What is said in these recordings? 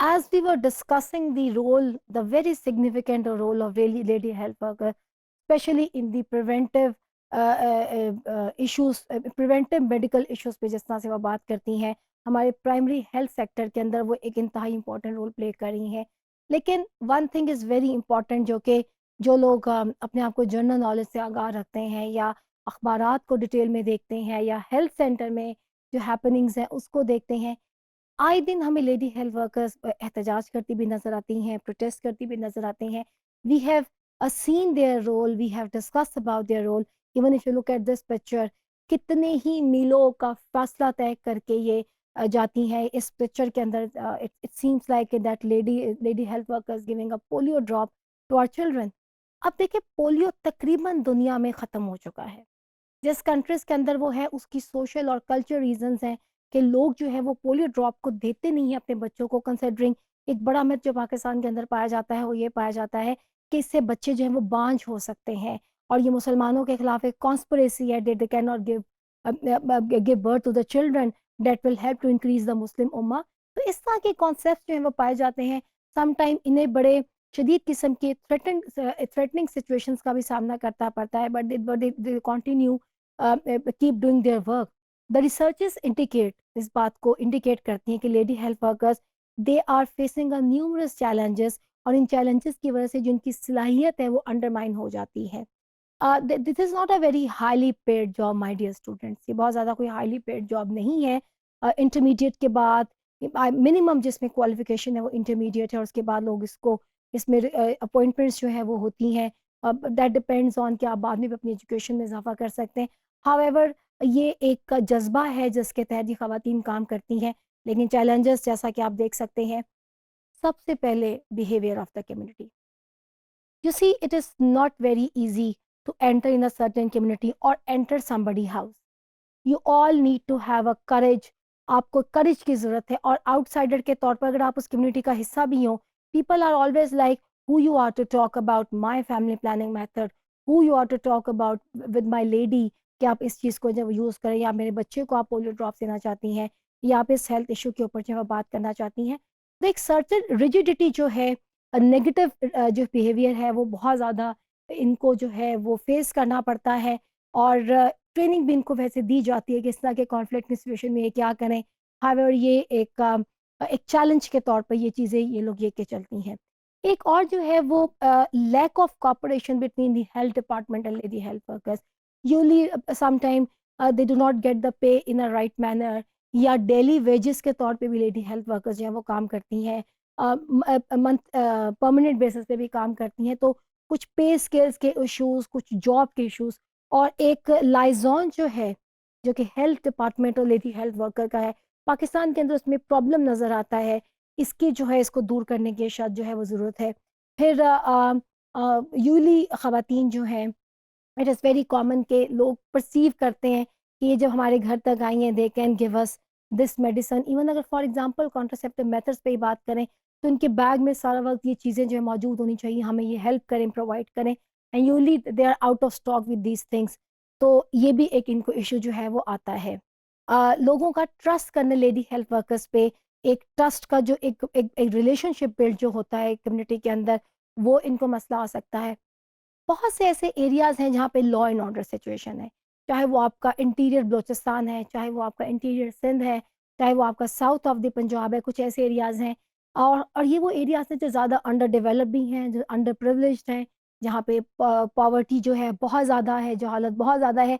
as we were discussing the role, the very significant role of really lady health worker, especially in the preventive issues, preventive medical issues पे जिस तरह से वो बात करती हैं, हमारे प्राइमरी हेल्थ सेक्टर के अंदर वो एक इंतहाई इंपॉर्टेंट रोल प्ले कर रही हैं। लेकिन one thing is very important, जो कि जो लोग अपने आप को जनरल नॉलेज से आगाह रखते हैं या अखबारात को डिटेल में देखते हैं या हेल्थ सेंटर में जो हैपनिंग्स हैं उसको देखते हैं, आए दिन हमें लेडी हेल्थ वर्कर्स एहतजाज करती भी नजर आती हैं, प्रोटेस्ट करती भी नजर आती हैं। We have seen their role, we have discussed about their role. Even if you look at this picture, कितने ही मीलों का फासला तय करके ये जाती हैं। इस पिक्चर के अंदर it seems like that lady lady health workers giving a polio drop to our children. अब देखिए, पोलियो तकरीबन दुनिया में ख़त्म हो चुका है। जिस कंट्रीज के अंदर वो है उसकी सोशल और कल्चर रीजंस हैं कि लोग जो है वो पोलियो ड्रॉप को देते नहीं है अपने बच्चों को, कंसिडरिंग एक बड़ा मिथ जो पाकिस्तान के अंदर पाया जाता है वो ये पाया जाता है कि इससे बच्चे जो हैं वो बांझ हो सकते हैं और ये मुसलमानों के खिलाफ एक कॉन्स्पिरेसी है, they can not give give birth to the children that will help to increase the Muslim ummah. तो इस तरह के कॉन्सेप्ट जो हैं वो पाए जाते हैं। समटाइम इन्हें बड़े शदीद किस्म के थ्रेटनिंग सिचुएशंस का भी सामना करता पड़ता है, but they continue keep doing their work. The researches indicate, इस बात को इंडिकेट करती हैं कि lady health workers they are facing a numerous challenges, और इन चैलेंजेस की वजह से जिनकी सलाहियत है वो अंडरमाइन हो जाती है। This is not a very highly paid job my dear students, ये बहुत ज़्यादा कोई हाईली पेड जॉब नहीं है। इंटरमीडिएट के बाद मिनिमम जिसमें क्वालिफिकेशन है वो इंटरमीडिएट है, और उसके बाद लोग इसको इसमें अपॉइंटमेंट्स जो है वो होती हैं। दैट डिपेंड्स ऑन कि आप बाद में भी अपनी एजुकेशन में इजाफा कर सकते हैं। हाउएवर, ये एक जज्बा है जिसके तहत ये खवातीन काम करती हैं। लेकिन चैलेंजेस जैसा कि आप देख सकते हैं, सबसे पहले behaviour of the community. You see, it is not very easy to enter in a certain community or enter somebody house. You all need to have a courage. आपको करेज की ज़रूरत है, और आउटसाइडर के तौर पर अगर आप उस कम्युनिटी का हिस्सा भी हो, people are always like who you are to talk about my family planning method, who you are to talk about with my lady, कि आप इस चीज़ को जब यूज़ करें, या मेरे बच्चे को आप पोलियो ड्रॉप देना चाहती हैं, या आप इस हेल्थ इशू के ऊपर जो है बात करना चाहती हैं। तो एक सर्टन रिजिडिटी जो है, नेगेटिव जो बिहेवियर है वो बहुत ज़्यादा इनको जो है वो फेस करना पड़ता है। और ट्रेनिंग भी इनको वैसे दी जाती है कि इस तरह के कॉन्फ्लिक्ट की सिचुएशन में ये क्या करें। हाउएवर, ये एक चैलेंज के तौर पर ये चीज़ें ये लोग ये के चलती हैं। एक और जो है वो lack of cooperation between the health department and lady health workers. Usually sometime they do not get the pay in a right manner, या डेली वेजेस के तौर पे भी लेडी हेल्थ वर्कर्स जो है वो काम करती हैं, मंथ परमानेंट बेसिस पे भी काम करती हैं। तो कुछ पे स्केल्स के इश्यूज, कुछ जॉब के इश्यूज, और एक लाइजॉन जो है जो कि हेल्थ डिपार्टमेंट और लेडी हेल्थ वर्कर का है, पाकिस्तान के अंदर उसमें प्रॉब्लम नज़र आता है। इसकी जो है इसको दूर करने की शायद जो है वो ज़रूरत है। फिर यूली ख़वातीन जो हैं, इट इज़ वेरी कॉमन कि लोग परसीव करते हैं कि ये जब हमारे घर तक आई हैं, they can give us this medicine. Even अगर फॉर एग्जांपल कॉन्ट्रासेप्टिव मेथड्स पे ही बात करें, तो उनके बैग में सारा वक्त ये चीज़ें जो है मौजूद होनी चाहिए, हमें ये हेल्प करें, प्रोवाइड करें, and usually they are out of stock with these things. तो ये भी एक इनको इशू जो है वो आता है। लोगों का ट्रस्ट करने लेडी हेल्थ वर्कर्स पे, एक ट्रस्ट का जो एक रिलेशनशिप बिल्ड जो होता है कम्युनिटी के अंदर, वो इनको मसला आ सकता है। बहुत से ऐसे एरियाज़ हैं जहाँ पे लॉ एंड ऑर्डर सिचुएशन है, चाहे वो आपका इंटीरियर बलूचिस्तान है, चाहे वो आपका इंटीरियर सिंध है, चाहे वो आपका साउथ ऑफ द पंजाब है, कुछ ऐसे एरियाज़ हैं। और ये वो एरियाज़ हैं जो ज़्यादा अंडर डेवलप भी हैं, जो अंडर प्रिविलेज्ड हैं, जहाँ पे पॉवर्टी जो है बहुत ज़्यादा है, जहालत बहुत ज़्यादा है।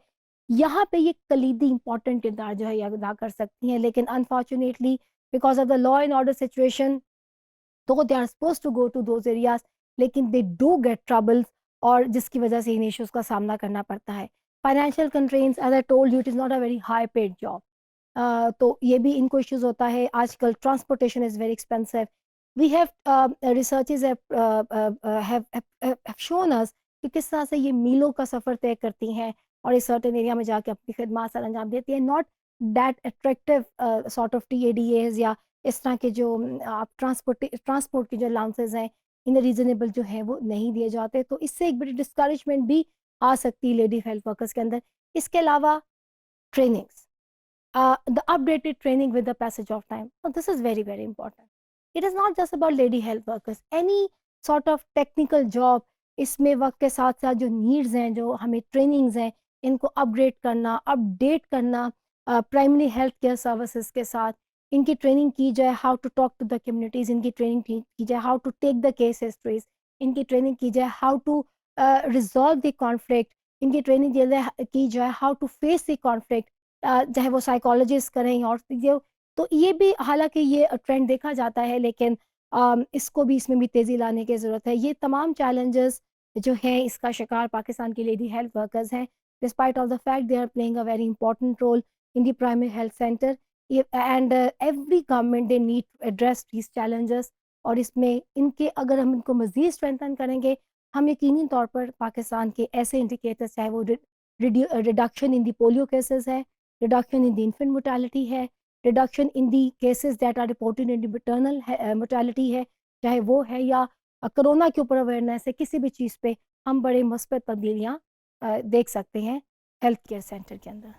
यहाँ पे ये कलीदी इंपॉर्टेंट किरदार जो है ये अदा कर सकती हैं। लेकिन unfortunately, because of the law and order situation, तो they are suppose to go to those areas, लेकिन दे डू गेट ट्रबल्स, और जिसकी वजह से इन इश्यूज का सामना करना पड़ता है। Financial constraints, as I told you, it is not a very high paid job. तो ये भी इनको इश्यूज होता है। आजकल transportation is very expensive. We have researches have shown us कि किस तरह से ये मीलों का सफ़र तय करती हैं और इस सर्टेन एरिया में जाके अपनी खिदमत सर अंजाम देती है। Not that attractive sort of TADAs, या इस तरह के जो आप ट्रांसपोर्ट के जो अलाउंसेस हैं, इन्हें रीज़नेबल जो है वो नहीं दिए जाते। तो इससे एक बड़ी डिस्करेजमेंट भी आ सकती है लेडी हेल्थ वर्कर्स के अंदर। इसके अलावा trainings, the updated training with the passage of time, this is very very important. It is not just about lady health workers, any sort of technical job, इसमें वक्त के साथ साथ जो नीड्स हैं, जो हमें ट्रेनिंग्स हैं, इनको अपग्रेड करना, अपडेट करना प्राइमरी हेल्थ केयर सर्विसेज के साथ, इनकी ट्रेनिंग की जाए, how to talk to the communities, इनकी ट्रेनिंग की जाए, how to take the case histories, इनकी ट्रेनिंग की जाए, how to resolve the conflict, इनकी ट्रेनिंग की जाए how to face the conflict, चाहे वो साइकोलॉजिस्ट करें और तो ये भी, हालांकि ये ट्रेंड देखा जाता है, लेकिन इसको भी, इसमें भी तेज़ी लाने की ज़रूरत है। ये तमाम चैलेंजेस जो हैं, इसका शिकार पाकिस्तान की लेडी हेल्थ वर्कर्स हैं, despite of the fact they are playing a very important role in the primary health center, and every government they need to address these challenges. और इसमें इनके, अगर हम इनको मज़ीद स्ट्रेंथन करेंगे, हम यकीनी तौर पर पाकिस्तान के ऐसे इंडिकेटर्स, चाहे वो reduction in the polio cases है, reduction in the infant mortality है, reduction in the cases that are reported in the maternal mortality है, चाहे वो है, या कोरोना के ऊपर अवेयरनेस है, किसी भी चीज़ पे हम बड़े मुस्बत तब्दीलियाँ देख सकते हैं हेल्थ केयर सेंटर के अंदर।